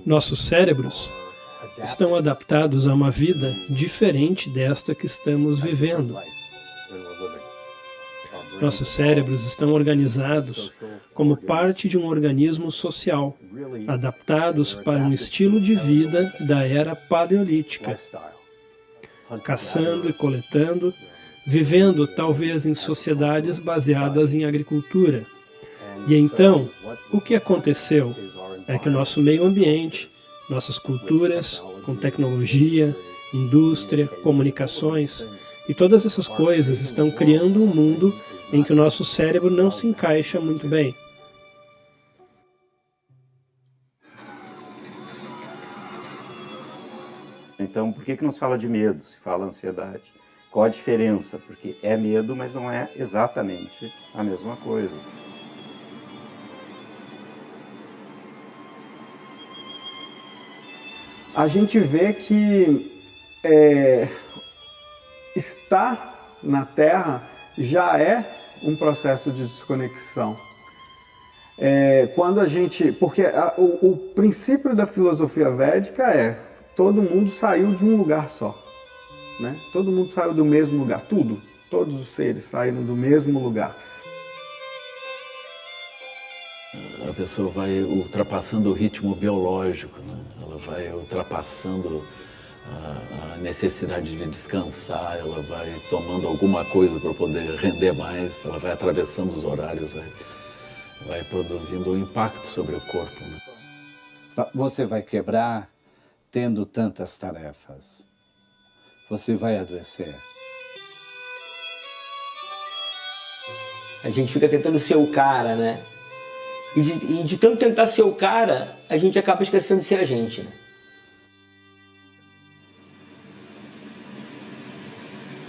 Nossos cérebros estão adaptados a uma vida diferente desta que estamos vivendo. Nossos cérebros estão organizados como parte de um organismo social, adaptados para um estilo de vida da era paleolítica, caçando e coletando, vivendo talvez em sociedades baseadas em agricultura. E então, o que aconteceu é que o nosso meio ambiente, nossas culturas, com tecnologia, indústria, comunicações, e todas essas coisas estão criando um mundo em que o nosso cérebro não se encaixa muito bem. Então, por que não se fala de medo, se fala ansiedade? Qual a diferença? Porque é medo, mas não é exatamente a mesma coisa. A gente vê que estar na Terra já é um processo de desconexão. Quando a gente, porque o princípio da filosofia védica é todo mundo saiu de um lugar só, né? Todo mundo saiu do mesmo lugar, todos os seres saíram do mesmo lugar. A pessoa vai ultrapassando o ritmo biológico, né? Ela vai ultrapassando a necessidade de descansar, ela vai tomando alguma coisa para poder render mais, ela vai atravessando os horários, vai produzindo um impacto sobre o corpo, né? Você vai quebrar tendo tantas tarefas. Você vai adoecer. A gente fica tentando ser o cara, né? E de tanto tentar ser o cara, a gente acaba esquecendo de ser a gente, né?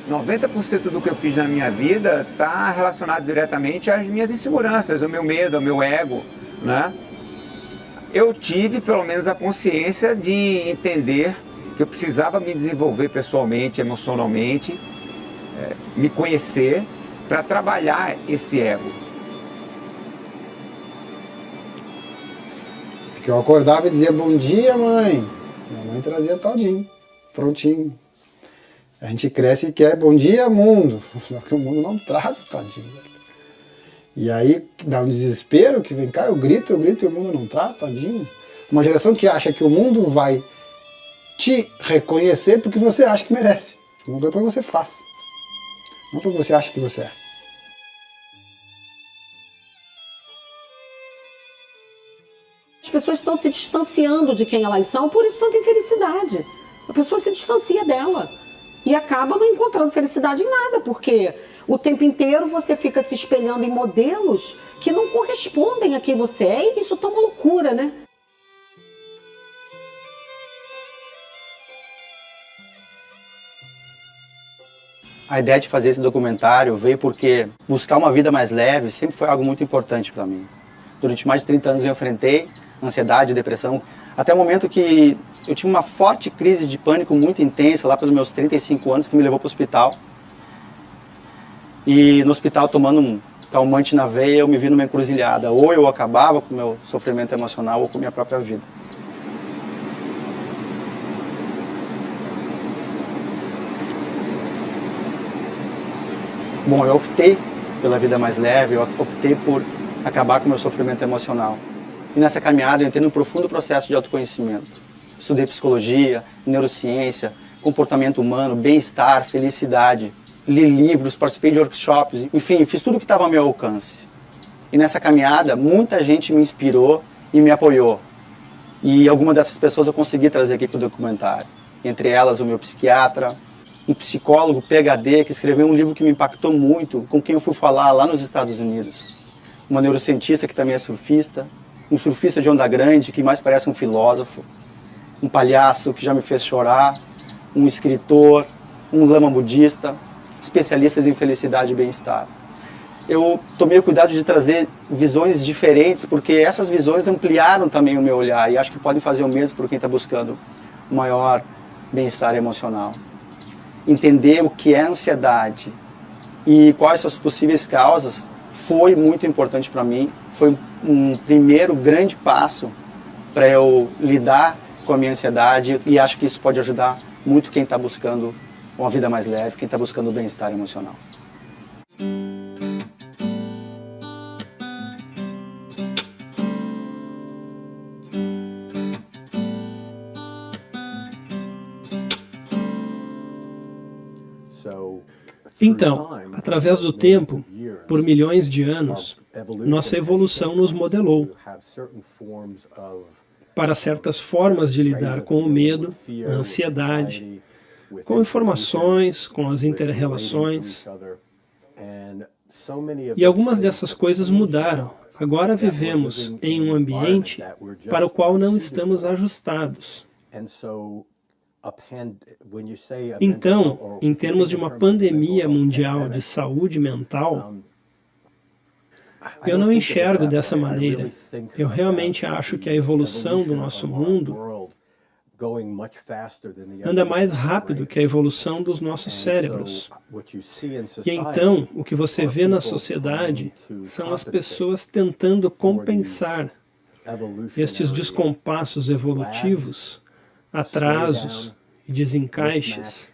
90% do que eu fiz na minha vida está relacionado diretamente às minhas inseguranças, ao meu medo, ao meu ego, né? Eu tive pelo menos a consciência de entender que eu precisava me desenvolver pessoalmente, emocionalmente, me conhecer para trabalhar esse ego. Porque eu acordava e dizia, bom dia, mãe. Minha mãe trazia todinho, prontinho. A gente cresce e quer, bom dia, mundo. Só que o mundo não traz o todinho. E aí dá um desespero que vem cá, eu grito e o mundo não traz todinho. Uma geração que acha que o mundo vai te reconhecer porque você acha que merece. O mundo é porque você faz, não porque você acha que você é. As pessoas estão se distanciando de quem elas são, por isso tanta infelicidade. A pessoa se distancia dela e acaba não encontrando felicidade em nada, porque o tempo inteiro você fica se espelhando em modelos que não correspondem a quem você é, e isso tá uma loucura, né? A ideia de fazer esse documentário veio porque buscar uma vida mais leve sempre foi algo muito importante para mim. Durante mais de 30 anos eu enfrentei ansiedade, depressão, até o momento que eu tive uma forte crise de pânico muito intensa, lá pelos meus 35 anos, que me levou para o hospital. E no hospital, tomando um calmante na veia, eu me vi numa encruzilhada. Ou eu acabava com o meu sofrimento emocional ou com a minha própria vida. Bom, eu optei pela vida mais leve, eu optei por acabar com o meu sofrimento emocional. E nessa caminhada eu entrei num profundo processo de autoconhecimento. Estudei psicologia, neurociência, comportamento humano, bem-estar, felicidade. Li livros, participei de workshops, enfim, fiz tudo o que estava ao meu alcance. E nessa caminhada, muita gente me inspirou e me apoiou. E algumas dessas pessoas eu consegui trazer aqui para o documentário. Entre elas, o meu psiquiatra, um psicólogo PhD que escreveu um livro que me impactou muito, com quem eu fui falar lá nos Estados Unidos. Uma neurocientista que também é surfista, um surfista de onda grande que mais parece um filósofo, um palhaço que já me fez chorar, um escritor, um lama budista, especialistas em felicidade e bem-estar. Eu tomei o cuidado de trazer visões diferentes, porque essas visões ampliaram também o meu olhar e acho que podem fazer o mesmo por quem está buscando um maior bem-estar emocional. Entender o que é ansiedade e quais são as possíveis causas foi muito importante para mim. Foi um primeiro grande passo para eu lidar com a minha ansiedade, e acho que isso pode ajudar muito quem está buscando uma vida mais leve, quem está buscando o bem-estar emocional. Então, através do tempo, por milhões de anos, nossa evolução nos modelou para certas formas de lidar com o medo, a ansiedade, com informações, com as inter-relações. E algumas dessas coisas mudaram. Agora vivemos em um ambiente para o qual não estamos ajustados. Então, em termos de uma pandemia mundial de saúde mental, eu não enxergo dessa maneira. Eu realmente acho que a evolução do nosso mundo anda mais rápido que a evolução dos nossos cérebros. E então, o que você vê na sociedade são as pessoas tentando compensar estes descompassos evolutivos, atrasos e desencaixes.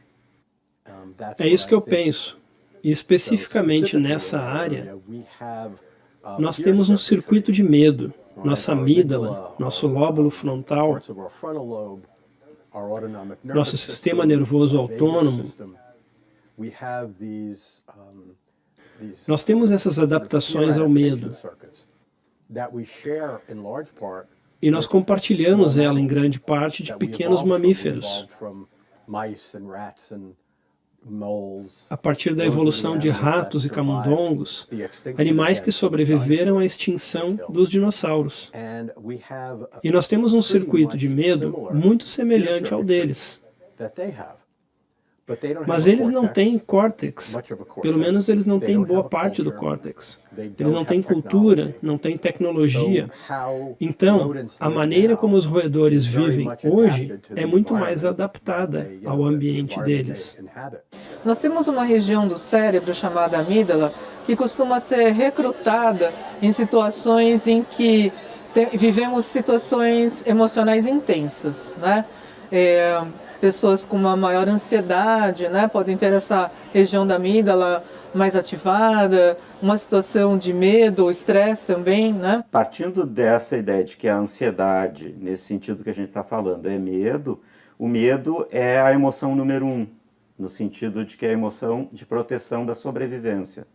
É isso que eu penso. E especificamente nessa área, nós temos um circuito de medo. Nossa amígdala, nosso lóbulo frontal, nosso sistema nervoso autônomo. Nós temos essas adaptações ao medo. E nós compartilhamos ela em grande parte de pequenos mamíferos. A partir da evolução de ratos e camundongos, animais que sobreviveram à extinção dos dinossauros. E nós temos um circuito de medo muito semelhante ao deles. Mas eles não têm córtex, pelo menos eles não têm boa parte do córtex. Eles não têm cultura, não têm tecnologia. Então, a maneira como os roedores vivem hoje é muito mais adaptada ao ambiente deles. Nós temos uma região do cérebro chamada amígdala que costuma ser recrutada em situações em que vivemos situações emocionais intensas, né? Pessoas com uma maior ansiedade, né, podem ter essa região da amígdala mais ativada, uma situação de medo ou estresse também, né? Partindo dessa ideia de que a ansiedade, nesse sentido que a gente está falando, é medo, o medo é a emoção número 1, no sentido de que é a emoção de proteção da sobrevivência.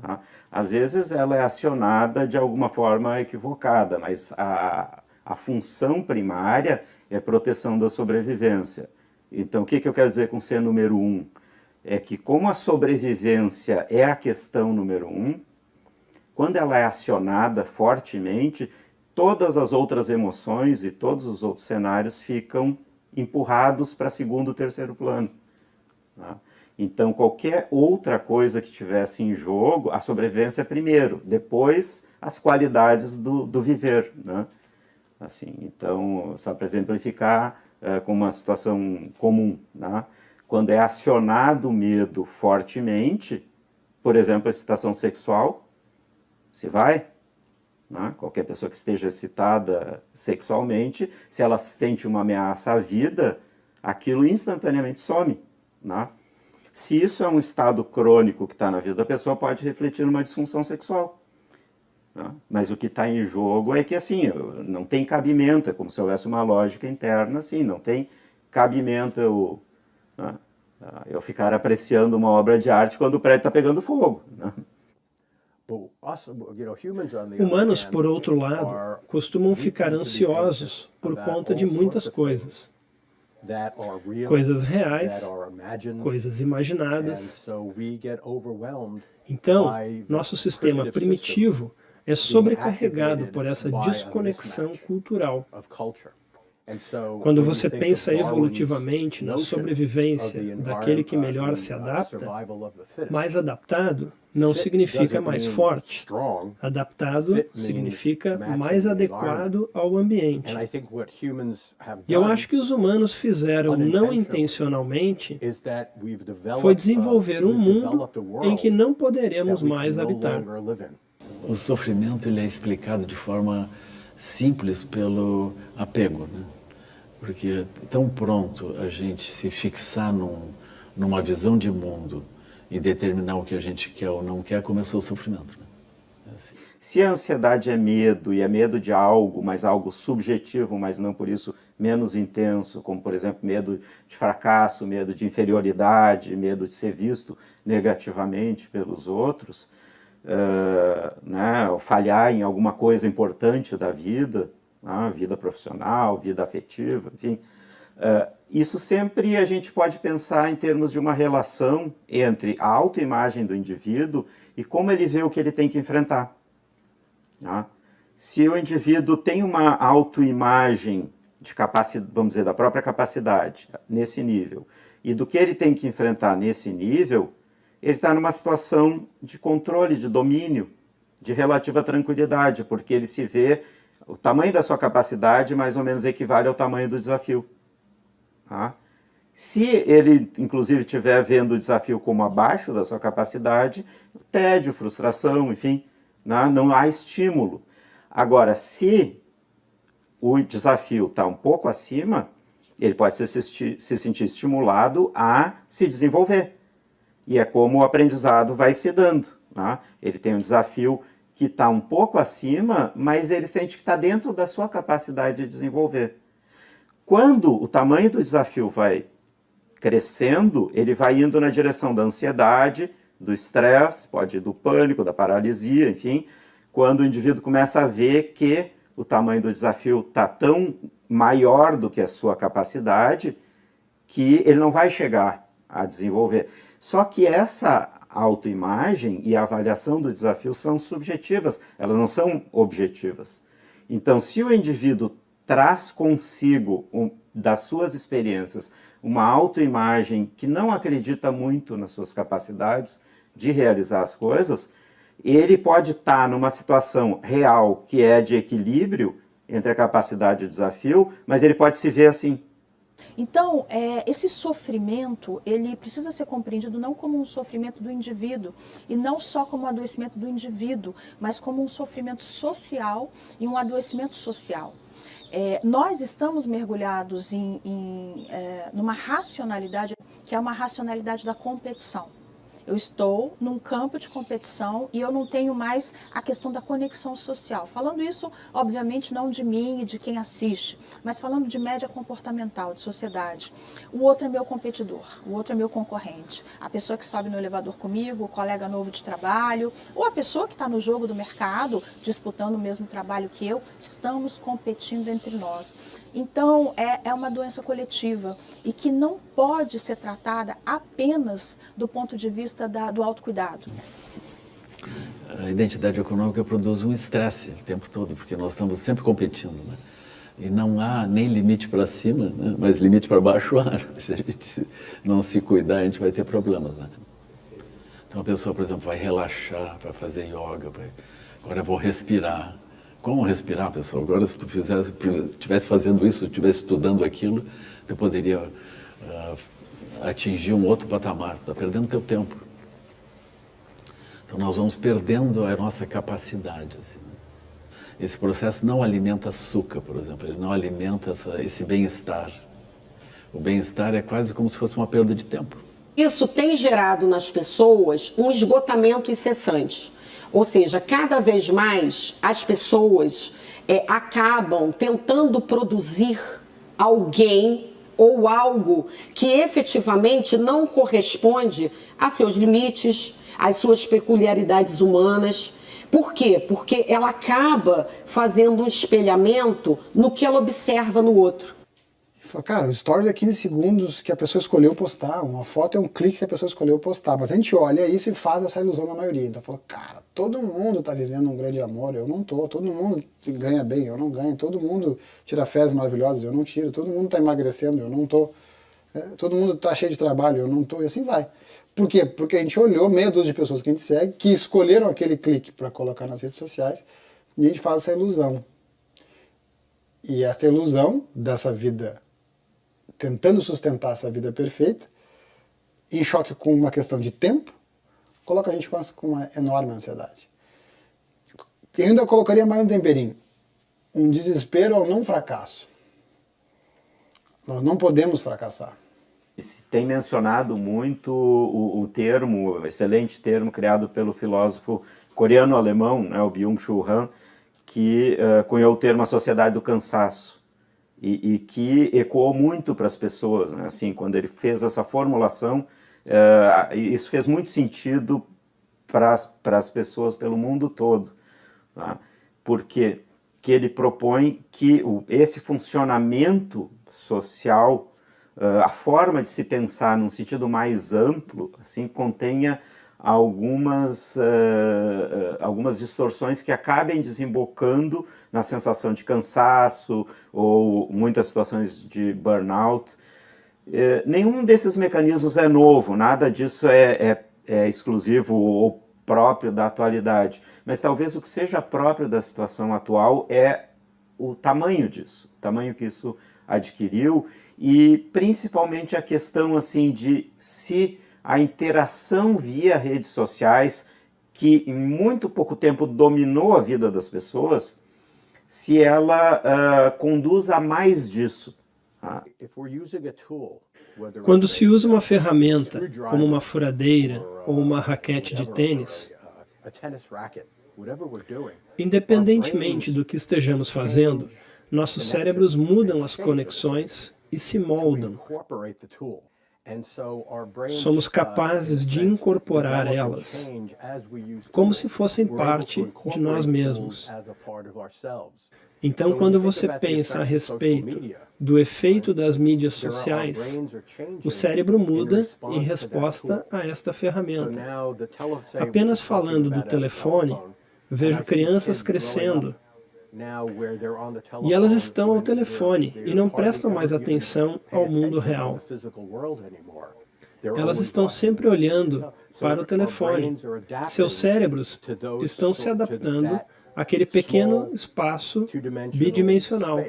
Tá? Às vezes ela é acionada de alguma forma equivocada, mas a função primária é proteção da sobrevivência. Então, o que eu quero dizer com ser número 1? É que como a sobrevivência é a questão número 1, quando ela é acionada fortemente, todas as outras emoções e todos os outros cenários ficam empurrados para segundo ou terceiro plano. Tá? Então, qualquer outra coisa que tivesse em jogo, a sobrevivência é primeiro, depois as qualidades do viver, né? Assim, então, só para exemplificar com uma situação comum, né? Quando é acionado o medo fortemente, por exemplo, a excitação sexual, se vai, né? Qualquer pessoa que esteja excitada sexualmente, se ela sente uma ameaça à vida, aquilo instantaneamente some, né? Se isso é um estado crônico que está na vida da pessoa, pode refletir numa disfunção sexual. Mas o que está em jogo é que, assim, não tem cabimento, é como se houvesse uma lógica interna, assim, não tem cabimento eu ficar apreciando uma obra de arte quando o prédio está pegando fogo. Né? Humanos, por outro lado, costumam ficar ansiosos por conta de muitas coisas. Coisas reais, coisas imaginadas. Então, nosso sistema primitivo é sobrecarregado por essa desconexão cultural. Quando você pensa evolutivamente na sobrevivência daquele que melhor se adapta, mais adaptado não significa mais forte. Adaptado significa mais adequado ao ambiente. E eu acho que os humanos fizeram não intencionalmente foi desenvolver um mundo em que não poderemos mais habitar. O sofrimento ele é explicado de forma simples pelo apego, né? Porque tão pronto a gente se fixar numa visão de mundo e determinar o que a gente quer ou não quer, começou o sofrimento, né? Se a ansiedade é medo, e é medo de algo, mas algo subjetivo, mas não por isso menos intenso, como, por exemplo, medo de fracasso, medo de inferioridade, medo de ser visto negativamente pelos outros, né, ou falhar em alguma coisa importante da vida, né, vida profissional, vida afetiva, enfim, isso sempre a gente pode pensar em termos de uma relação entre a autoimagem do indivíduo e como ele vê o que ele tem que enfrentar. Tá? Se o indivíduo tem uma autoimagem de capacidade, vamos dizer, da própria capacidade nesse nível, e do que ele tem que enfrentar nesse nível, ele está numa situação de controle, de domínio, de relativa tranquilidade, porque ele se vê, o tamanho da sua capacidade mais ou menos equivale ao tamanho do desafio. Tá? Se ele, inclusive, estiver vendo o desafio como abaixo da sua capacidade, tédio, frustração, enfim, não há estímulo. Agora, se o desafio está um pouco acima, ele pode se sentir estimulado a se desenvolver. E é como o aprendizado vai se dando. Né? Ele tem um desafio que está um pouco acima, mas ele sente que está dentro da sua capacidade de desenvolver. Quando o tamanho do desafio vai crescendo, ele vai indo na direção da ansiedade, do estresse, pode ir do pânico, da paralisia, enfim, quando o indivíduo começa a ver que o tamanho do desafio está tão maior do que a sua capacidade que ele não vai chegar a desenvolver. Só que essa autoimagem e a avaliação do desafio são subjetivas, elas não são objetivas. Então, se o indivíduo traz consigo, das suas experiências, uma autoimagem que não acredita muito nas suas capacidades de realizar as coisas, ele pode estar numa situação real que é de equilíbrio entre a capacidade e o desafio, mas ele pode se ver assim. Então, esse sofrimento, ele precisa ser compreendido não como um sofrimento do indivíduo, e não só como um adoecimento do indivíduo, mas como um sofrimento social e um adoecimento social. Nós estamos mergulhados numa racionalidade, que é uma racionalidade da competição. Eu estou num campo de competição e eu não tenho mais a questão da conexão social. Falando isso, obviamente, não de mim e de quem assiste, mas falando de média comportamental, de sociedade. O outro é meu competidor, o outro é meu concorrente. A pessoa que sobe no elevador comigo, o colega novo de trabalho, ou a pessoa que está no jogo do mercado, disputando o mesmo trabalho que eu, estamos competindo entre nós. Então, é uma doença coletiva e que não pode ser tratada apenas do ponto de vista do autocuidado. A identidade econômica produz um estresse o tempo todo, porque nós estamos sempre competindo, né? E não há nem limite para cima, né? Mas limite para baixo há. Se a gente não se cuidar, a gente vai ter problemas, né? Então a pessoa, por exemplo, vai relaxar, vai fazer yoga, agora eu vou respirar. Como respirar, pessoal? Agora, se tu estivesse fazendo isso, estivesse estudando aquilo, tu poderia atingir um outro patamar. Tu está perdendo teu tempo. Então, nós vamos perdendo a nossa capacidade. Assim, né? Esse processo não alimenta açúcar, por exemplo. Ele não alimenta esse bem-estar. O bem-estar é quase como se fosse uma perda de tempo. Isso tem gerado nas pessoas um esgotamento incessante. Ou seja, cada vez mais as pessoas acabam tentando produzir alguém ou algo que efetivamente não corresponde a seus limites, às suas peculiaridades humanas. Por quê? Porque ela acaba fazendo um espelhamento no que ela observa no outro. Cara, o story é 15 segundos que a pessoa escolheu postar, uma foto é um clique que a pessoa escolheu postar, mas a gente olha isso e faz essa ilusão na maioria. Então fala, cara, todo mundo tá vivendo um grande amor, eu não tô, todo mundo ganha bem, eu não ganho, todo mundo tira férias maravilhosas, eu não tiro, todo mundo tá emagrecendo, eu não tô, todo mundo tá cheio de trabalho, eu não tô, e assim vai. Por quê? Porque a gente olhou meia dúzia de pessoas que a gente segue, que escolheram aquele clique para colocar nas redes sociais, e a gente faz essa ilusão. E essa ilusão dessa vida tentando sustentar essa vida perfeita, em choque com uma questão de tempo, coloca a gente com uma enorme ansiedade. E ainda colocaria mais um temperinho. um desespero ao não fracasso. Nós não podemos fracassar. Se tem mencionado muito o termo, o excelente termo criado pelo filósofo coreano-alemão, né, o Byung-Chul Han, que cunhou o termo a sociedade do cansaço e que ecoou muito para as pessoas, né, assim, quando ele fez essa formulação, isso fez muito sentido para as pessoas pelo mundo todo, tá? Porque que ele propõe que esse funcionamento social, a forma de se pensar num sentido mais amplo, assim, contenha algumas distorções que acabem desembocando na sensação de cansaço ou muitas situações de burnout. Nenhum desses mecanismos é novo, nada disso é exclusivo ou próprio da atualidade, mas talvez o que seja próprio da situação atual é o tamanho disso, o tamanho que isso adquiriu e principalmente a questão assim de se a interação via redes sociais, que em muito pouco tempo dominou a vida das pessoas, se ela conduz a mais disso. Quando se usa uma ferramenta, como uma furadeira ou uma raquete de tênis, independentemente do que estejamos fazendo, nossos cérebros mudam as conexões e se moldam. Somos capazes de incorporar elas, como se fossem parte de nós mesmos. Então, quando você pensa a respeito do efeito das mídias sociais, o cérebro muda em resposta a esta ferramenta. Apenas falando do telefone, vejo crianças crescendo e elas estão ao telefone e não prestam mais atenção ao mundo real. Elas estão sempre olhando para o telefone. Seus cérebros estão se adaptando àquele pequeno espaço bidimensional.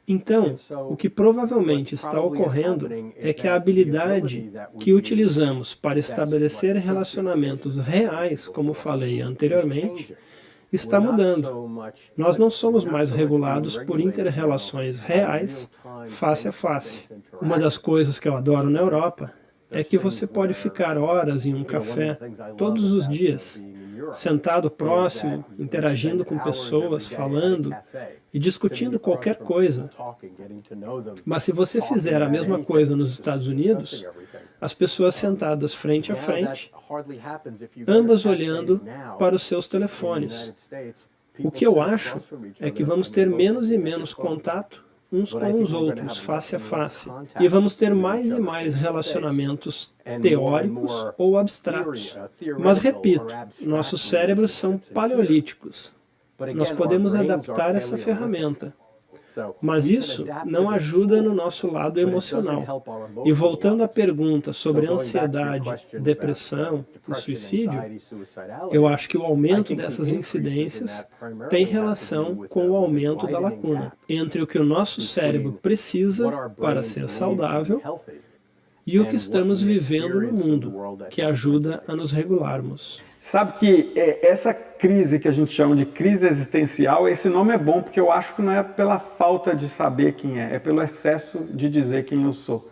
Então, o que provavelmente está ocorrendo é que a habilidade que utilizamos para estabelecer relacionamentos reais, como falei anteriormente, está mudando. Nós não somos mais regulados por inter-relações reais, face a face. Uma das coisas que eu adoro na Europa é que você pode ficar horas em um café, todos os dias, sentado próximo, interagindo com pessoas, falando e discutindo qualquer coisa. Mas se você fizer a mesma coisa nos Estados Unidos, as pessoas sentadas frente a frente, ambas olhando para os seus telefones. O que eu acho é que vamos ter menos e menos contato uns com os outros, face a face, e vamos ter mais e mais relacionamentos teóricos ou abstratos. Mas repito, nossos cérebros são paleolíticos. Nós podemos adaptar essa ferramenta. Mas isso não ajuda no nosso lado emocional. E voltando à pergunta sobre ansiedade, depressão e suicídio, eu acho que o aumento dessas incidências tem relação com o aumento da lacuna entre o que o nosso cérebro precisa para ser saudável e o que estamos vivendo no mundo, que ajuda a nos regularmos. Sabe que essa crise que a gente chama de crise existencial, esse nome é bom porque eu acho que não é pela falta de saber quem é pelo excesso de dizer quem eu sou.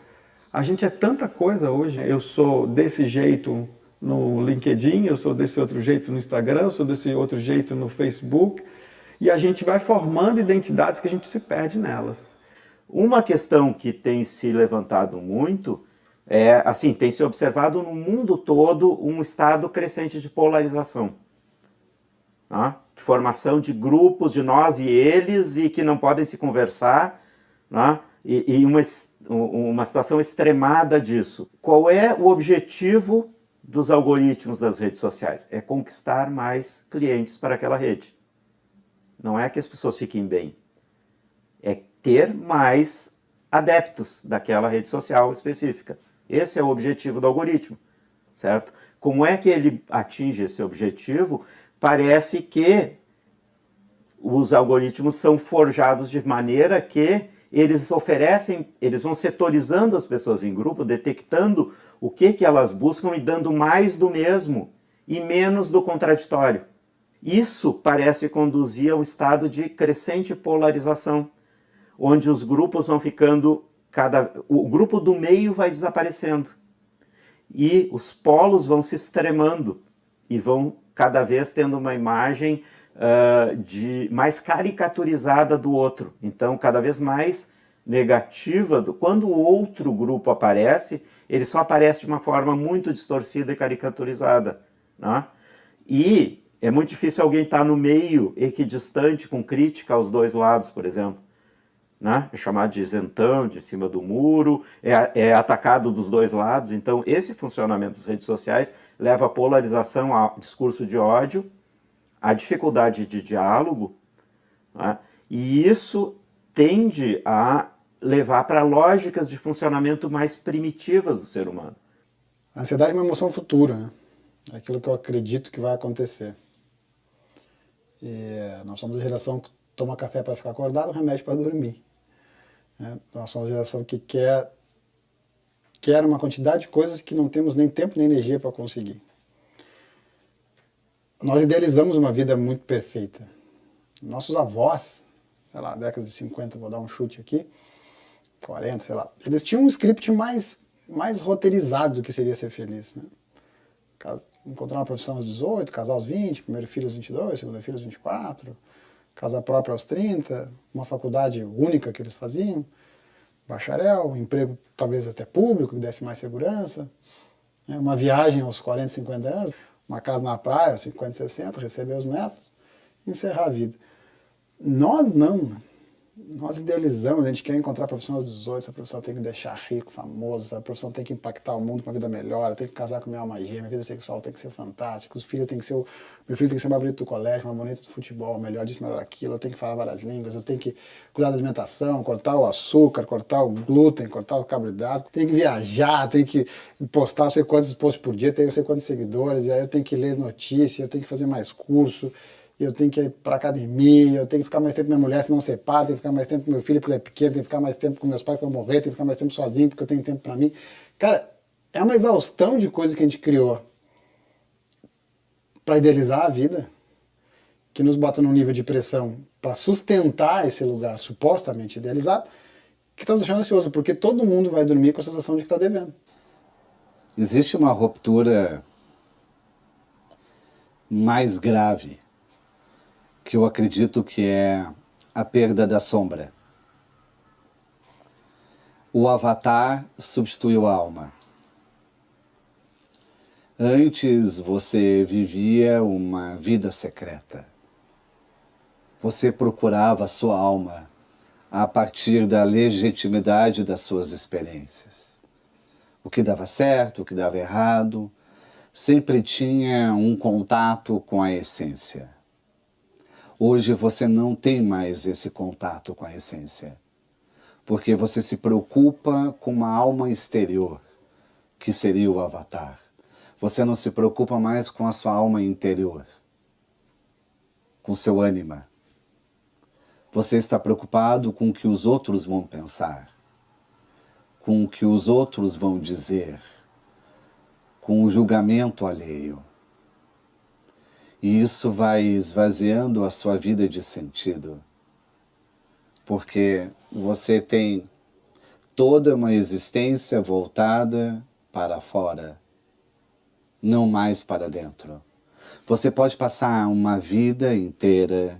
A gente é tanta coisa hoje, eu sou desse jeito no LinkedIn, eu sou desse outro jeito no Instagram, eu sou desse outro jeito no Facebook, e a gente vai formando identidades que a gente se perde nelas. Uma questão que tem se levantado muito assim, tem se observado no mundo todo um estado crescente de polarização, tá? De formação de grupos de nós e eles e que não podem se conversar, tá? E uma situação extremada disso. Qual é o objetivo dos algoritmos das redes sociais? É conquistar mais clientes para aquela rede. Não é que as pessoas fiquem bem, é ter mais adeptos daquela rede social específica. Esse é o objetivo do algoritmo, certo? Como é que ele atinge esse objetivo? Parece que os algoritmos são forjados de maneira que eles vão setorizando as pessoas em grupo, detectando o que elas buscam e dando mais do mesmo e menos do contraditório. Isso parece conduzir a um estado de crescente polarização, onde os grupos vão ficando, o grupo do meio vai desaparecendo e os polos vão se extremando e vão cada vez tendo uma imagem mais caricaturizada do outro. Então, cada vez mais negativa. Quando o outro grupo aparece, ele só aparece de uma forma muito distorcida e caricaturizada, né? E é muito difícil alguém estar no meio, equidistante, com crítica aos dois lados, por exemplo. Né? É chamado de isentão, de cima do muro, é atacado dos dois lados. Então, esse funcionamento das redes sociais leva à polarização, ao discurso de ódio, à dificuldade de diálogo, né? E isso tende a levar para lógicas de funcionamento mais primitivas do ser humano. A ansiedade é uma emoção futura, né? É aquilo que eu acredito que vai acontecer. E nós somos a geração que toma café para ficar acordado, remédio para dormir. Nós somos a geração que quer uma quantidade de coisas que não temos nem tempo nem energia para conseguir. Nós idealizamos uma vida muito perfeita. Nossos avós, sei lá, década de 50, vou dar um chute aqui, 40, sei lá, eles tinham um script mais roteirizado do que seria ser feliz, né? Encontrar uma profissão aos 18, casar aos 20, primeiro filho aos 22, segundo filho aos 24, casa própria aos 30, uma faculdade única que eles faziam, bacharel, um emprego talvez até público, que desse mais segurança, né? Uma viagem aos 40, 50 anos, uma casa na praia aos 50, 60, receber os netos, encerrar a vida. Nós não. Nós idealizamos, a gente quer encontrar a profissão aos 18, essa profissão tem que me deixar rico, famoso, essa profissão tem que impactar o mundo com uma vida melhor, eu tenho que casar com minha alma gêmea, minha vida sexual tem que ser fantástica, meu filho tem que ser o mais bonito do colégio, mais bonito do futebol, melhor disso, melhor aquilo, eu tenho que falar várias línguas, eu tenho que cuidar da alimentação, cortar o açúcar, cortar o glúten, cortar o carboidrato, tenho que viajar, tenho que postar não sei quantos posts por dia, tenho não sei quantos seguidores, e aí eu tenho que ler notícia, eu tenho que fazer mais curso, eu tenho que ir para academia, eu tenho que ficar mais tempo com minha mulher, senão separa, tenho que ficar mais tempo com meu filho porque ele é pequeno, tenho que ficar mais tempo com meus pais para morrer, tenho que ficar mais tempo sozinho porque eu tenho tempo para mim. Cara, é uma exaustão de coisas que a gente criou para idealizar a vida, que nos bota num nível de pressão para sustentar esse lugar supostamente idealizado, que está nos deixando ansioso, porque todo mundo vai dormir com a sensação de que está devendo. Existe uma ruptura mais grave, que eu acredito que é a perda da sombra. O avatar substituiu a alma. Antes você vivia uma vida secreta. Você procurava a sua alma a partir da legitimidade das suas experiências. O que dava certo, o que dava errado, sempre tinha um contato com a essência. Hoje você não tem mais esse contato com a essência, porque você se preocupa com uma alma exterior, que seria o avatar. Você não se preocupa mais com a sua alma interior, com seu ânima. Você está preocupado com o que os outros vão pensar, com o que os outros vão dizer, com o julgamento alheio. E isso vai esvaziando a sua vida de sentido, porque você tem toda uma existência voltada para fora, não mais para dentro. Você pode passar uma vida inteira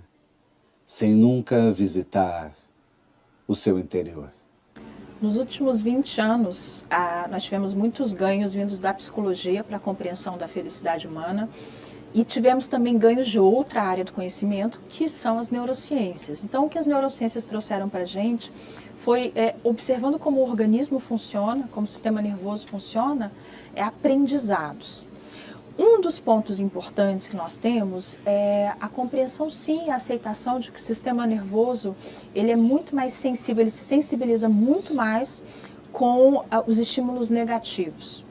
sem nunca visitar o seu interior. Nos últimos 20 anos, nós tivemos muitos ganhos vindos da psicologia para a compreensão da felicidade humana. E tivemos também ganhos de outra área do conhecimento, que são as neurociências. Então, o que as neurociências trouxeram para a gente foi, observando como o organismo funciona, como o sistema nervoso funciona, aprendizados. Um dos pontos importantes que nós temos é a compreensão, sim, a aceitação de que o sistema nervoso ele é muito mais sensível, ele se sensibiliza muito mais com os estímulos negativos.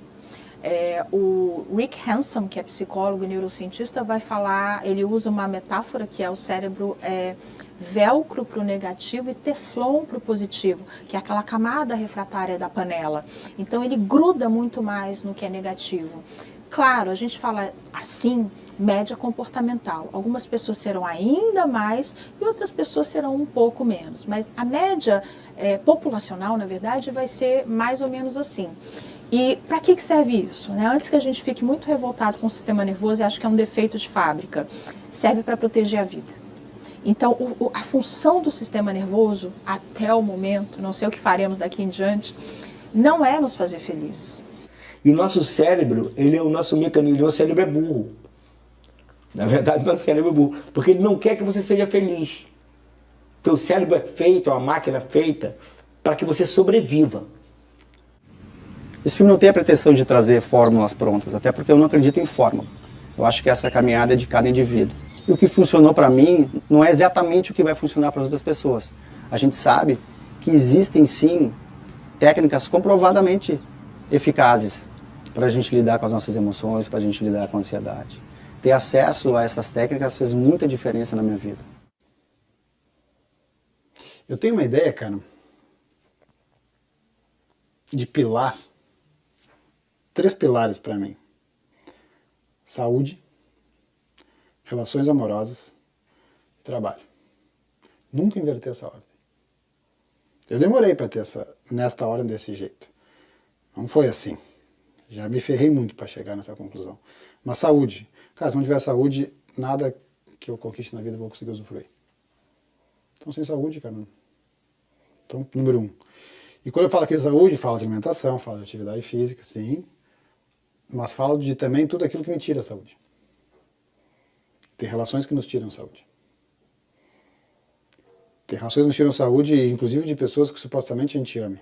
O Rick Hanson, que é psicólogo e neurocientista, vai falar, ele usa uma metáfora que é o cérebro velcro para o negativo e teflon para o positivo, que é aquela camada refratária da panela. Então ele gruda muito mais no que é negativo. Claro, a gente fala assim, média comportamental. Algumas pessoas serão ainda mais e outras pessoas serão um pouco menos. Mas a média populacional, na verdade, vai ser mais ou menos assim. E para que serve isso? Né? Antes que a gente fique muito revoltado com o sistema nervoso e ache que é um defeito de fábrica, serve para proteger a vida. Então, a função do sistema nervoso, até o momento, não sei o que faremos daqui em diante, não é nos fazer felizes. E o nosso cérebro, ele é o nosso mecanismo, o cérebro é burro. Na verdade, o nosso cérebro é burro, porque ele não quer que você seja feliz. Porque o cérebro é feito, é uma máquina feita para que você sobreviva. Esse filme não tem a pretensão de trazer fórmulas prontas, até porque eu não acredito em fórmula. Eu acho que essa caminhada é de cada indivíduo. E o que funcionou para mim não é exatamente o que vai funcionar para as outras pessoas. A gente sabe que existem sim técnicas comprovadamente eficazes para a gente lidar com as nossas emoções, para a gente lidar com a ansiedade. Ter acesso a essas técnicas fez muita diferença na minha vida. Eu tenho uma ideia, cara, de pilar. 3 pilares para mim: saúde, relações amorosas e trabalho. Nunca inverter essa ordem. Eu demorei para ter nesta ordem desse jeito. Não foi assim. Já me ferrei muito para chegar nessa conclusão. Mas saúde. Cara, se não tiver saúde, nada que eu conquiste na vida eu vou conseguir usufruir. Então, sem saúde, cara. Então, número 1. E quando eu falo aqui de saúde, falo de alimentação, falo de atividade física, sim. Mas falo de também tudo aquilo que me tira a saúde. Tem relações que nos tiram saúde. Tem relações que nos tiram saúde, inclusive de pessoas que supostamente a gente ama.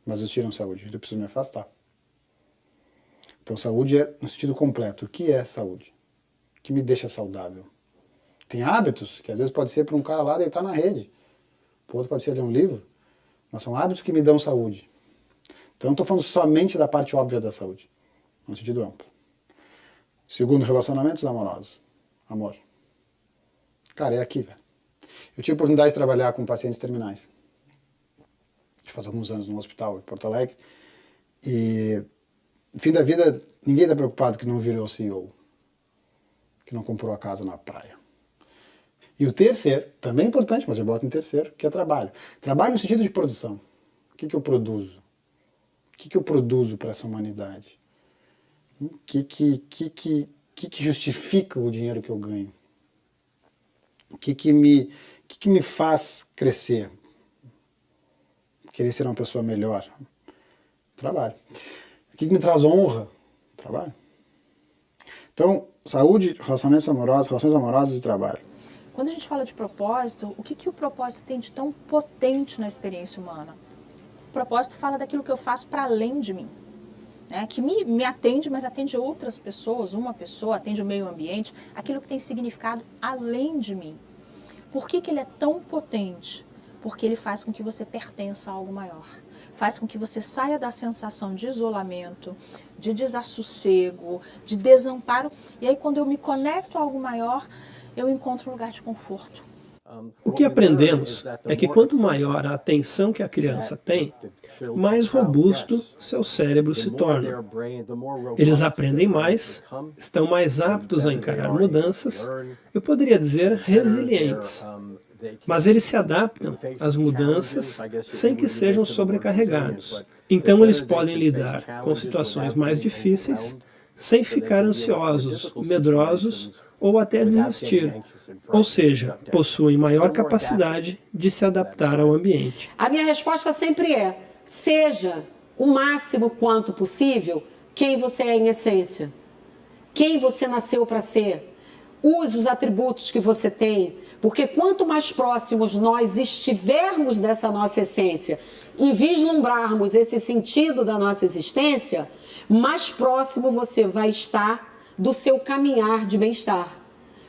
Mas nos tiram saúde. Eu preciso me afastar. Então saúde é no sentido completo. O que é saúde? O que me deixa saudável? Tem hábitos, que às vezes pode ser para um cara lá deitar na rede. Para outro pode ser ler um livro. Mas são hábitos que me dão saúde. Então eu não estou falando somente da parte óbvia da saúde. No sentido amplo. Segundo, relacionamentos amorosos. Amor. Cara, é aqui, velho. Eu tive a oportunidade de trabalhar com pacientes terminais. Faz alguns anos no hospital em Porto Alegre. E no fim da vida, ninguém está preocupado que não virou CEO. Que não comprou a casa na praia. E o terceiro, também importante, mas eu boto em terceiro, que é trabalho. Trabalho no sentido de produção. O que eu produzo? O que eu produzo para essa humanidade? O que justifica o dinheiro que eu ganho? O que me faz crescer? Querer ser uma pessoa melhor? Trabalho. O que me traz honra? Trabalho. Então, saúde, relações amorosas e trabalho. Quando a gente fala de propósito, o que o propósito tem de tão potente na experiência humana? O propósito fala daquilo que eu faço para além de mim. Né, que me atende, mas atende outras pessoas, uma pessoa, atende o meio ambiente, aquilo que tem significado além de mim. Por que ele é tão potente? Porque ele faz com que você pertença a algo maior. Faz com que você saia da sensação de isolamento, de desassossego, de desamparo. E aí quando eu me conecto a algo maior, eu encontro um lugar de conforto. O que aprendemos é que quanto maior a atenção que a criança tem, mais robusto seu cérebro se torna. Eles aprendem mais, estão mais aptos a encarar mudanças, eu poderia dizer resilientes. Mas eles se adaptam às mudanças sem que sejam sobrecarregados. Então eles podem lidar com situações mais difíceis sem ficar ansiosos, medrosos ou até desistir. Ou seja, possuem maior capacidade de se adaptar ao ambiente. A minha resposta sempre é: seja o máximo quanto possível quem você é em essência. Quem você nasceu para ser. Use os atributos que você tem, porque quanto mais próximos nós estivermos dessa nossa essência e vislumbrarmos esse sentido da nossa existência, mais próximo você vai estar do seu caminhar de bem-estar.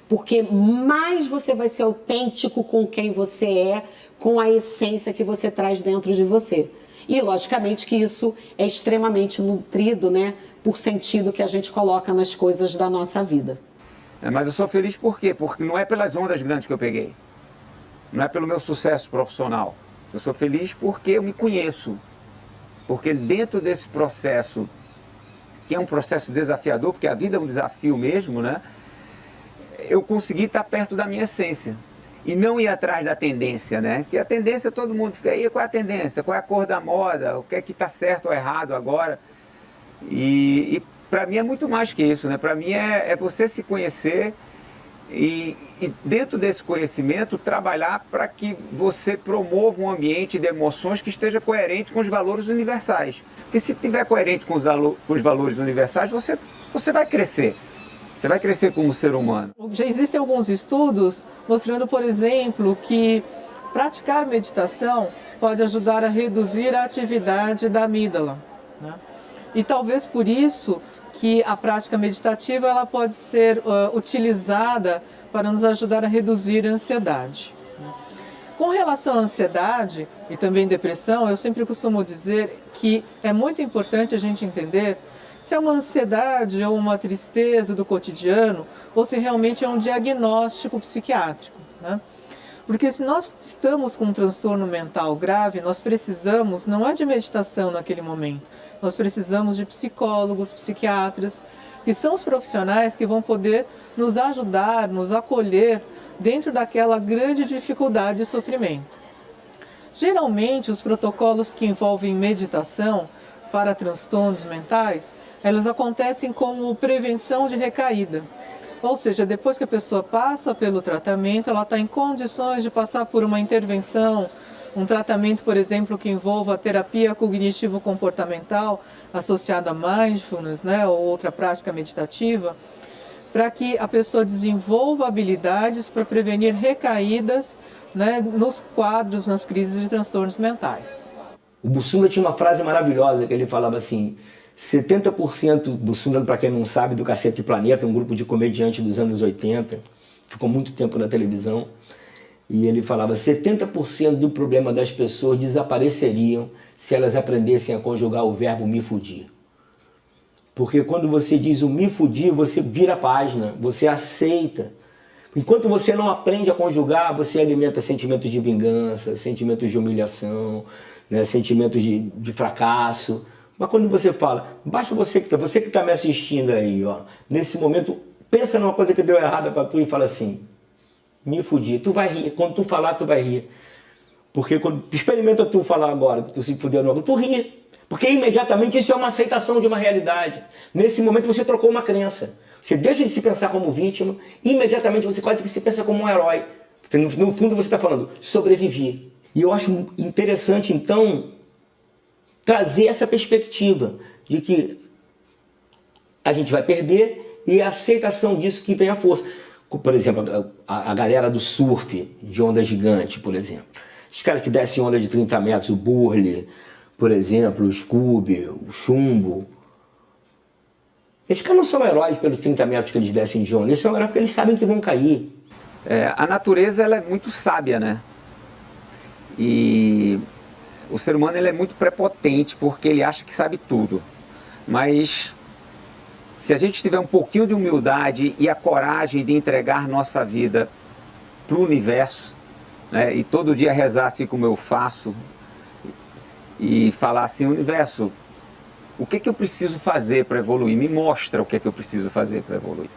Porque mais você vai ser autêntico com quem você é, com a essência que você traz dentro de você. E, logicamente, que isso é extremamente nutrido, né, por sentido que a gente coloca nas coisas da nossa vida. Mas eu sou feliz por quê? Porque não é pelas ondas grandes que eu peguei. Não é pelo meu sucesso profissional. Eu sou feliz porque eu me conheço. Porque dentro desse processo, que é um processo desafiador, porque a vida é um desafio mesmo, né? eu consegui estar perto da minha essência. E não ir atrás da tendência, né? Porque a tendência, todo mundo fica aí, qual é a tendência? Qual é a cor da moda? O que é que está certo ou errado agora? E para mim é muito mais que isso, né? Para mim é você se conhecer e dentro desse conhecimento trabalhar para que você promova um ambiente de emoções que esteja coerente com os valores universais. Porque se estiver coerente com os valores universais, você vai crescer. Você vai crescer como ser humano. Já existem alguns estudos mostrando, por exemplo, que praticar meditação pode ajudar a reduzir a atividade da amígdala, né? E talvez por isso que a prática meditativa ela pode ser utilizada para nos ajudar a reduzir a ansiedade. Com relação à ansiedade e também depressão, eu sempre costumo dizer que é muito importante a gente entender se é uma ansiedade ou uma tristeza do cotidiano ou se realmente é um diagnóstico psiquiátrico, né? Porque se nós estamos com um transtorno mental grave, nós precisamos, não é de meditação naquele momento, nós precisamos de psicólogos, psiquiatras, que são os profissionais que vão poder nos ajudar, nos acolher dentro daquela grande dificuldade e sofrimento. Geralmente, os protocolos que envolvem meditação para transtornos mentais, elas acontecem como prevenção de recaída. Ou seja, depois que a pessoa passa pelo tratamento, ela está em condições de passar por uma intervenção, um tratamento, por exemplo, que envolva a terapia cognitivo-comportamental associada a mindfulness, né, ou outra prática meditativa, para que a pessoa desenvolva habilidades para prevenir recaídas, né, nos quadros, nas crises de transtornos mentais. O Bussunda tinha uma frase maravilhosa que ele falava assim: 70% do Bussunda, para quem não sabe, do Cacete Planeta, um grupo de comediantes dos anos 80, ficou muito tempo na televisão, e ele falava 70% do problema das pessoas desapareceriam se elas aprendessem a conjugar o verbo me fudir. Porque quando você diz o me fudir, você vira a página, você aceita. Enquanto você não aprende a conjugar, você alimenta sentimentos de vingança, sentimentos de humilhação, né, sentimentos de fracasso. Mas quando você fala, basta você que está me assistindo aí, ó, nesse momento, pensa numa coisa que deu errada para tu e fala assim, me fudi, tu vai rir, quando tu falar tu vai rir. Porque quando experimenta tu falar agora, que tu se fudeu no tu ri. Porque imediatamente isso é uma aceitação de uma realidade. Nesse momento você trocou uma crença. Você deixa de se pensar como vítima, imediatamente você quase que se pensa como um herói. No fundo você está falando, sobrevivi. E eu acho interessante, então, trazer essa perspectiva de que a gente vai perder e a aceitação disso que vem a força. Por exemplo, a galera do surf de onda gigante, por exemplo. Os caras que descem onda de 30 metros, o Burley, por exemplo, o Scooby, o Chumbo. Esses caras não são heróis pelos 30 metros que eles descem de onda, eles são heróis porque eles sabem que vão cair. A natureza ela é muito sábia, né? E o ser humano ele é muito prepotente porque ele acha que sabe tudo. Mas se a gente tiver um pouquinho de humildade e a coragem de entregar nossa vida para o universo, né, e todo dia rezar assim como eu faço, e falar assim, universo, o que eu preciso fazer para evoluir? Me mostra o que eu preciso fazer para evoluir.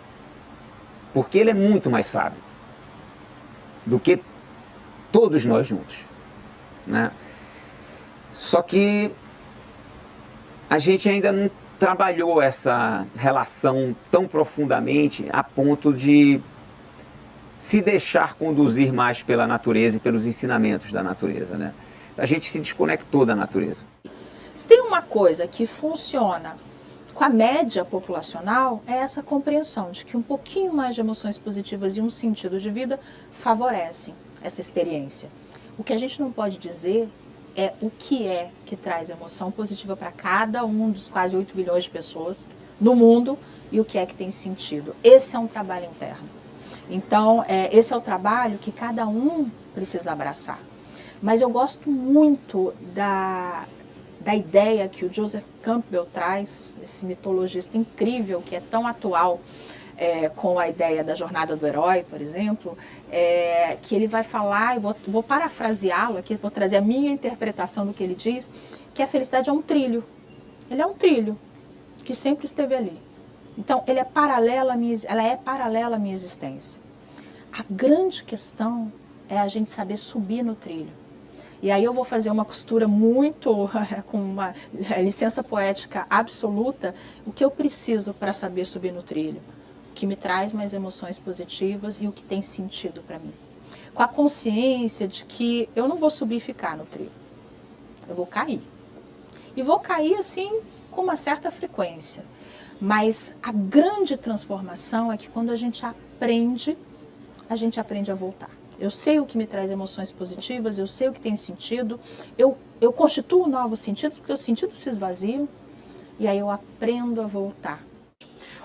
Porque ele é muito mais sábio do que todos nós juntos, né? Só que a gente ainda não trabalhou essa relação tão profundamente a ponto de se deixar conduzir mais pela natureza e pelos ensinamentos da natureza, né? A gente se desconectou da natureza. Se tem uma coisa que funciona com a média populacional, é essa compreensão de que um pouquinho mais de emoções positivas e um sentido de vida favorecem essa experiência. O que a gente não pode dizer é o que é que traz emoção positiva para cada um dos quase 8 bilhões de pessoas no mundo e o que é que tem sentido. Esse é um trabalho interno. Então, esse é o trabalho que cada um precisa abraçar. Mas eu gosto muito da ideia que o Joseph Campbell traz, esse mitologista incrível que é tão atual com a ideia da jornada do herói, por exemplo, que ele vai falar, eu vou parafraseá-lo aqui, vou trazer a minha interpretação do que ele diz, que a felicidade é um trilho. Ele é um trilho que sempre esteve ali. Então, ela é paralela à minha existência. A grande questão é a gente saber subir no trilho. E aí eu vou fazer uma costura muito, com uma licença poética absoluta, o que eu preciso para saber subir no trilho, o que me traz mais emoções positivas e o que tem sentido para mim. Com a consciência de que eu não vou subir e ficar no trilho, eu vou cair. E vou cair assim com uma certa frequência. Mas a grande transformação é que quando a gente aprende a voltar. Eu sei o que me traz emoções positivas, eu sei o que tem sentido, eu constituo novos sentidos, porque os sentidos se esvaziam, e aí eu aprendo a voltar.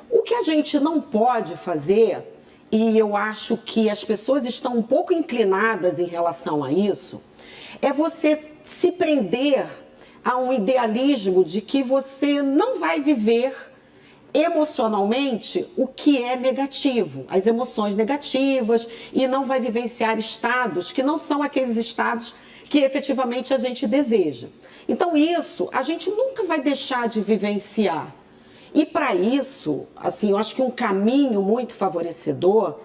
O que a gente não pode fazer, e eu acho que as pessoas estão um pouco inclinadas em relação a isso, é você se prender a um idealismo de que você não vai viver emocionalmente o que é negativo, as emoções negativas, e não vai vivenciar estados que não são aqueles estados que efetivamente a gente deseja. Então isso a gente nunca vai deixar de vivenciar. E para isso, assim, eu acho que um caminho muito favorecedor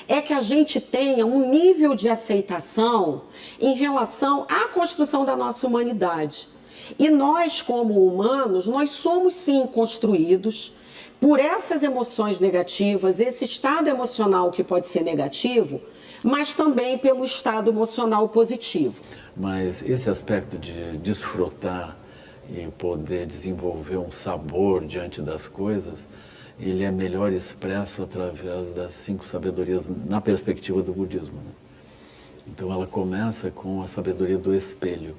é que a gente tenha um nível de aceitação em relação à construção da nossa humanidade. E nós, como humanos, nós somos sim construídos por essas emoções negativas, esse estado emocional que pode ser negativo, mas também pelo estado emocional positivo. Mas esse aspecto de desfrutar e poder desenvolver um sabor diante das coisas, ele é melhor expresso através das 5 sabedorias na perspectiva do budismo, né? Então ela começa com a sabedoria do espelho,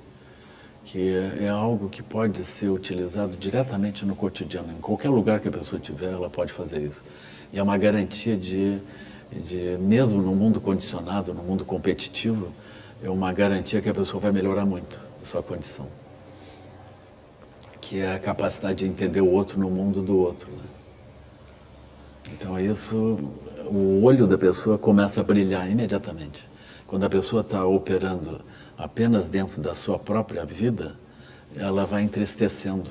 que é algo que pode ser utilizado diretamente no cotidiano. Em qualquer lugar que a pessoa estiver, ela pode fazer isso. E é uma garantia de mesmo no mundo condicionado, no mundo competitivo, é uma garantia que a pessoa vai melhorar muito a sua condição. Que é a capacidade de entender o outro no mundo do outro, né? Então isso, o olho da pessoa começa a brilhar imediatamente. Quando a pessoa está operando apenas dentro da sua própria vida, ela vai entristecendo.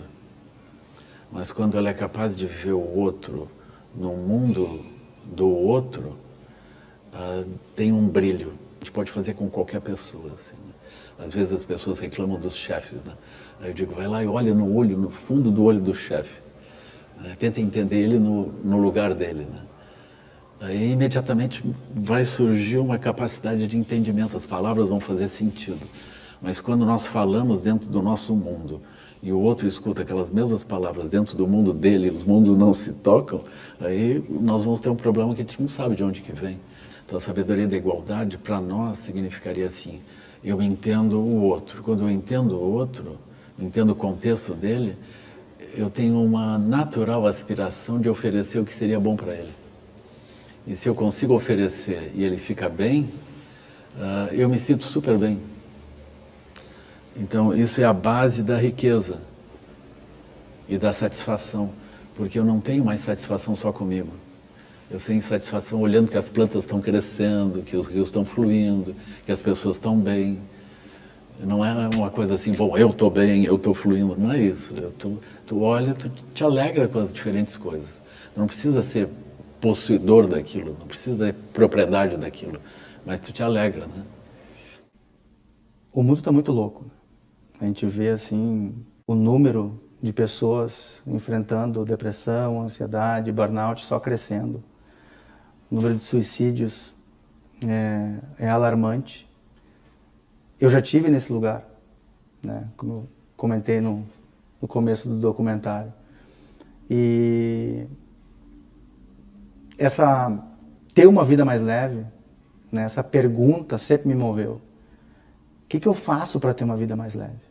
Mas quando ela é capaz de ver o outro no mundo do outro, tem um brilho. A gente pode fazer com qualquer pessoa. Assim, né? Às vezes as pessoas reclamam dos chefes, né? Aí eu digo, vai lá e olha no olho, no fundo do olho do chefe. Tenta entender ele no lugar dele, né? Aí imediatamente vai surgir uma capacidade de entendimento, as palavras vão fazer sentido. Mas quando nós falamos dentro do nosso mundo e o outro escuta aquelas mesmas palavras dentro do mundo dele e os mundos não se tocam, aí nós vamos ter um problema que a gente não sabe de onde que vem. Então a sabedoria da igualdade para nós significaria assim, eu entendo o outro. Quando eu entendo o outro, entendo o contexto dele, eu tenho uma natural aspiração de oferecer o que seria bom para ele. E se eu consigo oferecer e ele fica bem, eu me sinto super bem. Então, isso é a base da riqueza e da satisfação, porque eu não tenho mais satisfação só comigo. Eu tenho satisfação olhando que as plantas estão crescendo, que os rios estão fluindo, que as pessoas estão bem. Não é uma coisa assim, bom, eu estou bem, eu estou fluindo. Não é isso. Tu olha, tu te alegra com as diferentes coisas. Tu não precisa ser possuidor daquilo, não precisa ter propriedade daquilo, mas tu te alegra, né? O mundo está muito louco. A gente vê assim o número de pessoas enfrentando depressão, ansiedade, burnout só crescendo. O número de suicídios é alarmante. Eu já tive nesse lugar, né? Como eu comentei no começo do documentário. E ter uma vida mais leve, né? Essa pergunta sempre me moveu. O que eu faço para ter uma vida mais leve?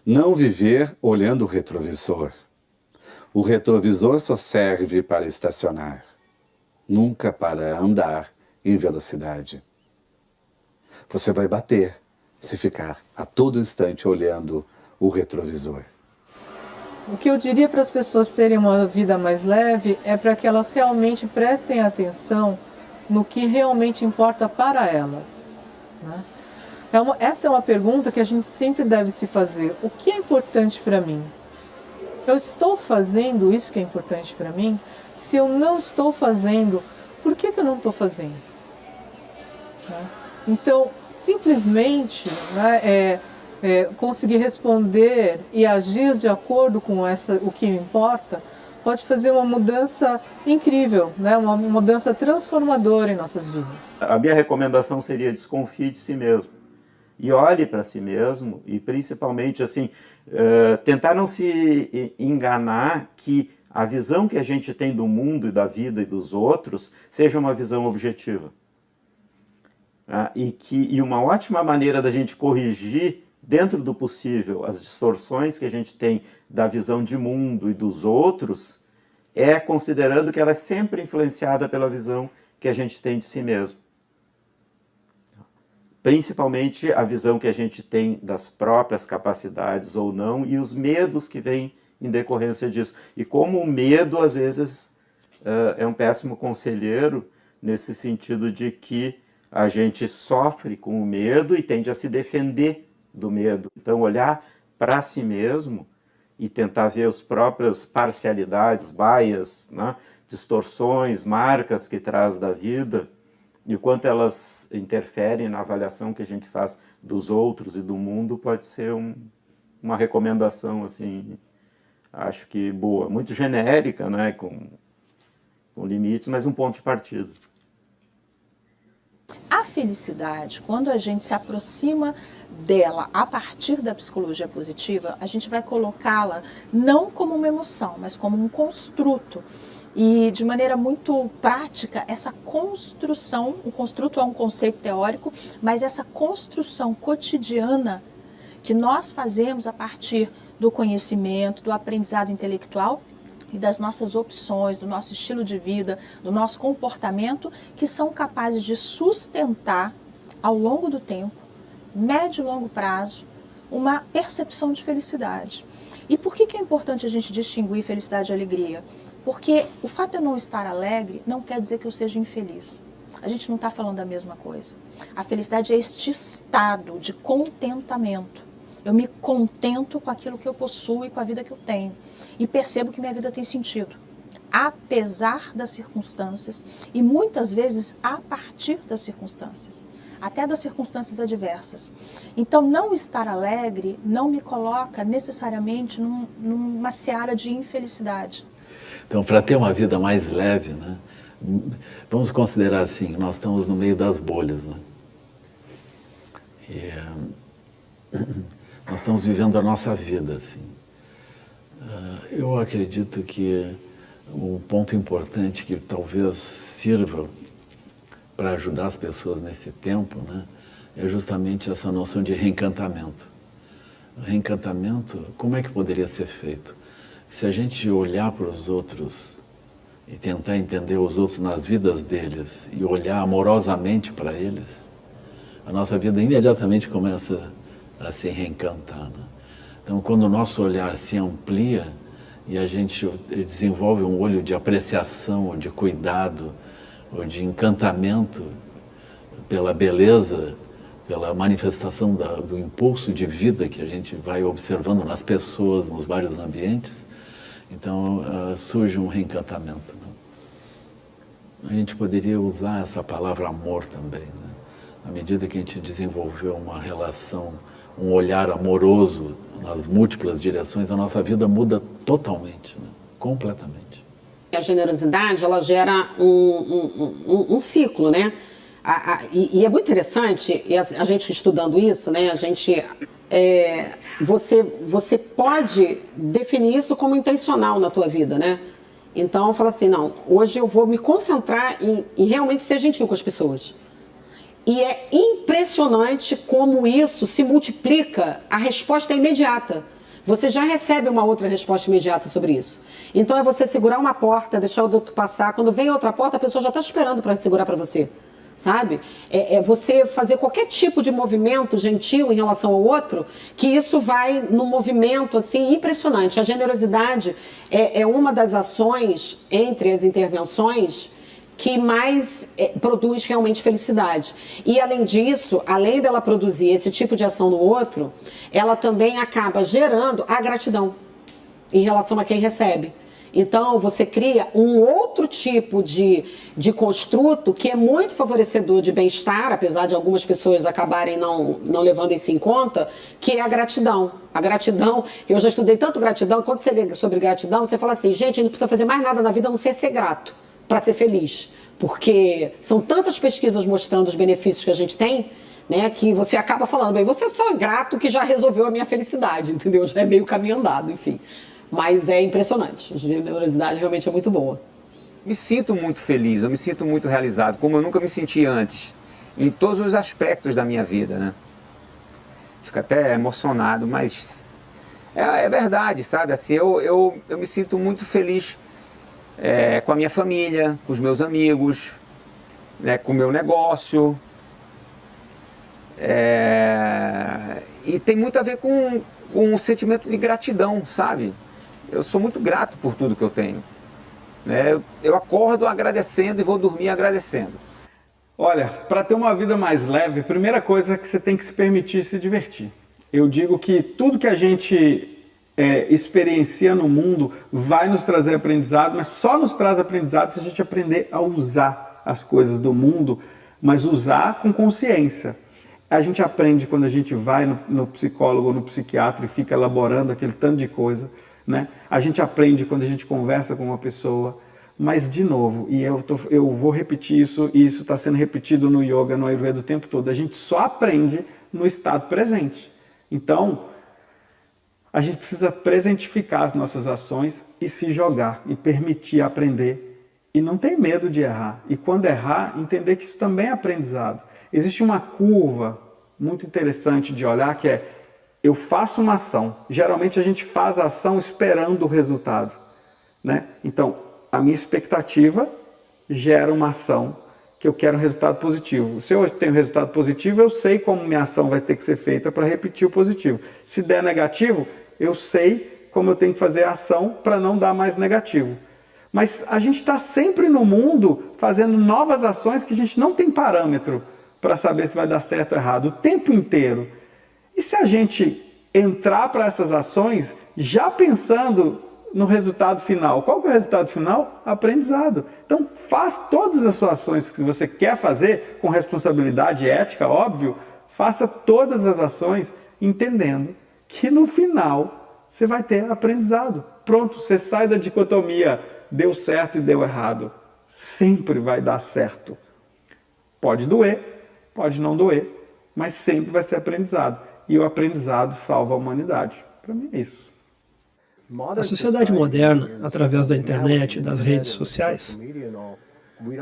Não viver olhando o retrovisor. O retrovisor só serve para estacionar, nunca para andar em velocidade. Você vai bater se ficar a todo instante olhando o retrovisor. O que eu diria para as pessoas terem uma vida mais leve é para que elas realmente prestem atenção no que realmente importa para elas, né? Essa é uma pergunta que a gente sempre deve se fazer. O que é importante para mim? eu estou fazendo isso que é importante para mim? Se eu não estou fazendo, por que eu não estou fazendo? Né? Então, simplesmente, né, conseguir responder e agir de acordo com o que me importa, pode fazer uma mudança incrível, né? Uma mudança transformadora em nossas vidas. A minha recomendação seria: desconfie de si mesmo. E olhe para si mesmo, e principalmente assim, tentar não se enganar que a visão que a gente tem do mundo e da vida e dos outros seja uma visão objetiva. E uma ótima maneira da gente corrigir, dentro do possível, as distorções que a gente tem da visão de mundo e dos outros, é considerando que ela é sempre influenciada pela visão que a gente tem de si mesmo. Principalmente a visão que a gente tem das próprias capacidades ou não, e os medos que vêm em decorrência disso. E como o medo, às vezes, é um péssimo conselheiro, nesse sentido de que a gente sofre com o medo e tende a se defender do medo. Então, olhar para si mesmo e tentar ver as próprias parcialidades, bias, né, distorções, marcas que traz da vida, e o quanto elas interferem na avaliação que a gente faz dos outros e do mundo, pode ser uma recomendação, assim, acho que boa. Muito genérica, né, com limites, mas um ponto de partida. A felicidade, quando a gente se aproxima dela a partir da psicologia positiva, a gente vai colocá-la não como uma emoção, mas como um construto. E de maneira muito prática, essa construção, o construto é um conceito teórico, mas essa construção cotidiana que nós fazemos a partir do conhecimento, do aprendizado intelectual e das nossas opções, do nosso estilo de vida, do nosso comportamento, que são capazes de sustentar ao longo do tempo, médio e longo prazo, uma percepção de felicidade. E por que é importante a gente distinguir felicidade e alegria? Porque o fato de eu não estar alegre não quer dizer que eu seja infeliz. A gente não está falando da mesma coisa. A felicidade é este estado de contentamento. Eu me contento com aquilo que eu possuo e com a vida que eu tenho. E percebo que minha vida tem sentido, apesar das circunstâncias e muitas vezes a partir das circunstâncias, até das circunstâncias adversas. Então, não estar alegre não me coloca necessariamente numa seara de infelicidade. Então, para ter uma vida mais leve, né, vamos considerar assim, nós estamos no meio das bolhas, né? E nós estamos vivendo a nossa vida, assim. Eu acredito que um ponto importante que talvez sirva para ajudar as pessoas nesse tempo, né, é justamente essa noção de reencantamento. O reencantamento, como é que poderia ser feito? Se a gente olhar para os outros e tentar entender os outros nas vidas deles e olhar amorosamente para eles, a nossa vida imediatamente começa a se reencantar, né? Então, quando o nosso olhar se amplia e a gente desenvolve um olho de apreciação, ou de cuidado, ou de encantamento pela beleza, pela manifestação do impulso de vida que a gente vai observando nas pessoas, nos vários ambientes, então surge um reencantamento, né? A gente poderia usar essa palavra amor também, né? Na medida que a gente desenvolveu uma relação, um olhar amoroso nas múltiplas direções, a nossa vida muda totalmente, né? Completamente. A generosidade, ela gera um ciclo, né? E é muito interessante, a gente estudando isso, né? Você pode definir isso como intencional na tua vida, né? Então, fala assim, não, hoje eu vou me concentrar em realmente ser gentil com as pessoas. E é impressionante como isso se multiplica, a resposta é imediata. Você já recebe uma outra resposta imediata sobre isso. Então é você segurar uma porta, deixar o outro passar. Quando vem outra porta, a pessoa já está esperando para segurar para você. Sabe? É você fazer qualquer tipo de movimento gentil em relação ao outro, que isso vai num movimento assim impressionante. A generosidade é uma das ações entre as intervenções que mais produz realmente felicidade. E além disso, além dela produzir esse tipo de ação no outro, ela também acaba gerando a gratidão. em relação a quem recebe. Então, você cria um outro tipo de construto que é muito favorecedor de bem-estar, apesar de algumas pessoas acabarem não levando isso em conta, que é a gratidão. A gratidão, eu já estudei tanto gratidão, quando você lê sobre gratidão, você fala assim, gente, a gente não precisa fazer mais nada na vida a não ser grato, para ser feliz. Porque são tantas pesquisas mostrando os benefícios que a gente tem, né, que você acaba falando, bem, você é só grato que já resolveu a minha felicidade, entendeu? Já é meio caminho andado, enfim. Mas é impressionante, a generosidade realmente é muito boa. Me sinto muito feliz, eu me sinto muito realizado, como eu nunca me senti antes, em todos os aspectos da minha vida, né? Fico até emocionado, mas é verdade, sabe? Assim, eu me sinto muito feliz com a minha família, com os meus amigos, né, com o meu negócio. E tem muito a ver com um sentimento de gratidão, sabe? Eu sou muito grato por tudo que eu tenho. Né? Eu acordo agradecendo e vou dormir agradecendo. Olha, para ter uma vida mais leve, a primeira coisa é que você tem que se permitir se divertir. Eu digo que tudo que a gente experiencia no mundo vai nos trazer aprendizado, mas só nos traz aprendizado se a gente aprender a usar as coisas do mundo, mas usar com consciência. A gente aprende quando a gente vai no psicólogo ou no psiquiatra e fica elaborando aquele tanto de coisa, né? A gente aprende quando a gente conversa com uma pessoa, mas de novo, e eu vou repetir isso, e isso está sendo repetido no yoga, no Ayurveda o tempo todo, a gente só aprende no estado presente. Então, a gente precisa presentificar as nossas ações e se jogar, e permitir aprender, e não ter medo de errar. E quando errar, entender que isso também é aprendizado. Existe uma curva muito interessante de olhar que é, eu faço uma ação. Geralmente a gente faz a ação esperando o resultado, né? Então, a minha expectativa gera uma ação que eu quero um resultado positivo. Se eu tenho resultado positivo, eu sei como minha ação vai ter que ser feita para repetir o positivo. Se der negativo, eu sei como eu tenho que fazer a ação para não dar mais negativo. Mas a gente está sempre no mundo fazendo novas ações que a gente não tem parâmetro para saber se vai dar certo ou errado o tempo inteiro. E se a gente entrar para essas ações já pensando no resultado final? Qual que é o resultado final? Aprendizado. Então faz todas as suas ações que você quer fazer com responsabilidade ética, óbvio, faça todas as ações entendendo que no final você vai ter aprendizado. Pronto, você sai da dicotomia deu certo e deu errado. Sempre vai dar certo. Pode doer, pode não doer, mas sempre vai ser aprendizado. E o aprendizado salva a humanidade. Para mim é isso. A sociedade moderna, através da internet e das redes sociais,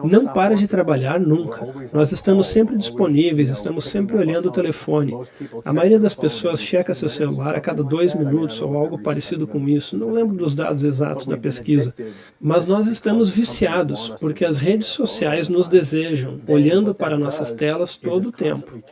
não para de trabalhar nunca. Nós estamos sempre disponíveis, estamos sempre olhando o telefone. A maioria das pessoas checa seu celular a cada 2 minutos ou algo parecido com isso. Não lembro dos dados exatos da pesquisa. Mas nós estamos viciados, porque as redes sociais nos desejam, olhando para nossas telas todo o tempo.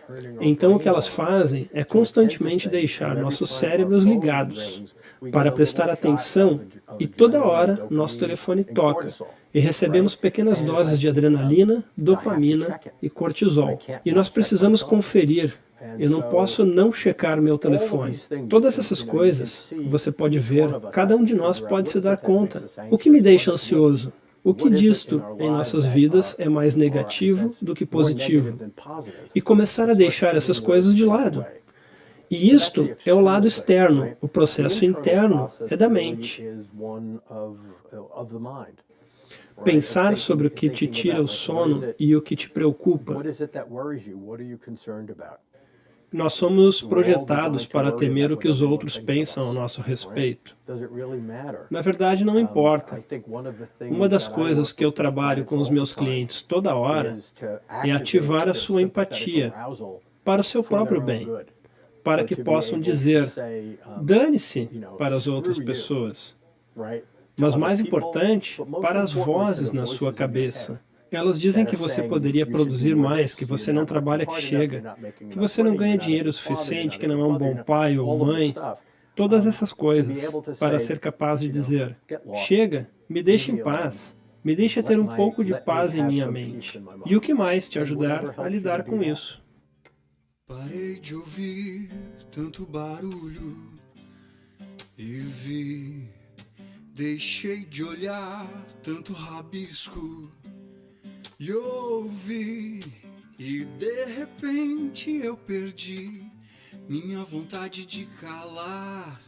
Então o que elas fazem é constantemente deixar nossos cérebros ligados para prestar atenção, e toda hora nosso telefone toca e recebemos pequenas doses de adrenalina, dopamina e cortisol. E nós precisamos conferir. Eu não posso não checar meu telefone. Todas essas coisas, você pode ver, cada um de nós pode se dar conta. O que me deixa ansioso? O que disto em nossas vidas é mais negativo do que positivo? E começar a deixar essas coisas de lado. E isto é o lado externo, o processo interno é da mente. Pensar sobre o que te tira o sono e o que te preocupa. Nós somos projetados para temer o que os outros pensam a nosso respeito. Na verdade, não importa. Uma das coisas que eu trabalho com os meus clientes toda hora é ativar a sua empatia para o seu próprio bem, para que possam dizer, dane-se para as outras pessoas. Mas mais importante, para as vozes na sua cabeça. Elas dizem que você poderia produzir mais, que você não trabalha que chega, que você não ganha dinheiro o suficiente, que não é um bom pai ou mãe. Todas essas coisas, para ser capaz de dizer, chega, me deixe em paz, me deixe ter um pouco de paz em minha mente. E o que mais te ajudar a lidar com isso? Parei de ouvir tanto barulho e vi deixei de olhar tanto rabisco e ouvi, e de repente eu perdi minha vontade de calar.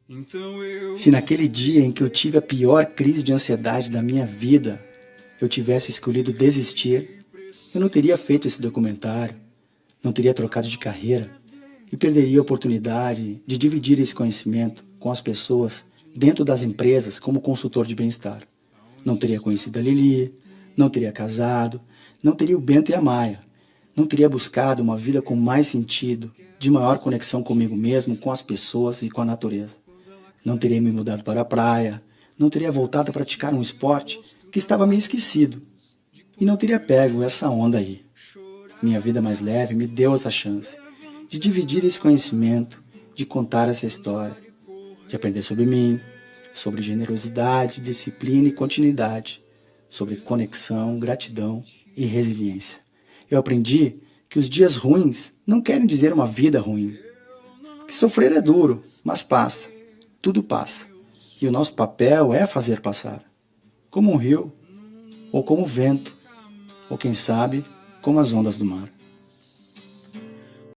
Então eu... Se naquele dia em que eu tive a pior crise de ansiedade da minha vida, eu tivesse escolhido desistir, eu não teria feito esse documentário, não teria trocado de carreira e perderia a oportunidade de dividir esse conhecimento com as pessoas dentro das empresas como consultor de bem-estar. Não teria conhecido a Lili, não teria casado, não teria o Bento e a Maia, não teria buscado uma vida com mais sentido, de maior conexão comigo mesmo, com as pessoas e com a natureza. Não teria me mudado para a praia, não teria voltado a praticar um esporte que estava meio esquecido. E não teria pego essa onda aí. Minha vida mais leve me deu essa chance de dividir esse conhecimento, de contar essa história, de aprender sobre mim, sobre generosidade, disciplina e continuidade, sobre conexão, gratidão e resiliência. Eu aprendi que os dias ruins não querem dizer uma vida ruim. Que sofrer é duro, mas passa. Tudo passa. E o nosso papel é fazer passar. Como um rio, ou como o vento, ou quem sabe, como as ondas do mar.